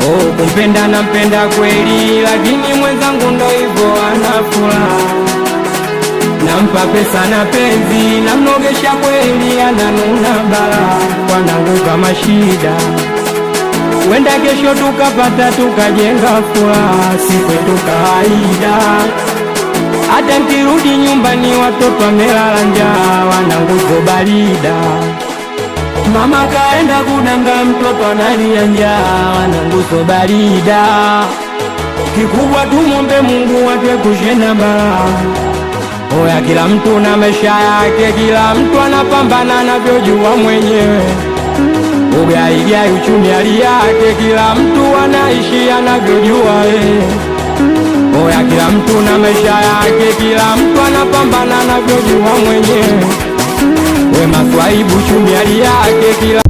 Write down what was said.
Oh, kumpenda nampenda kweli, lakini mwenzangu ndo hivyo anafula. Nampa pesa na penzi, namnogesha kweli, ananuna bala. Wanangu kama shida, wenda kesho tukapata tukajenga furaha, si kwetu kawaida. Hata nkirudi nyumbani watoto wamelala njaa, wanangu ko barida. Mama kaenda kudanga, mtoto analia njaa, wanangu so barida. Kikubwa tumombe Mungu atuepushe na balaa. Oya, kila mtu na maisha yake, kila mtu anapambana anavyojua mwenyewe. Ugaigai uchumi hali yake, kila mtu anaishi anavyojua Oya, kila mtu na maisha yake, kila mtu anapambana anavyojua mwenyewe. We maswaibu uchumi hali yake, kila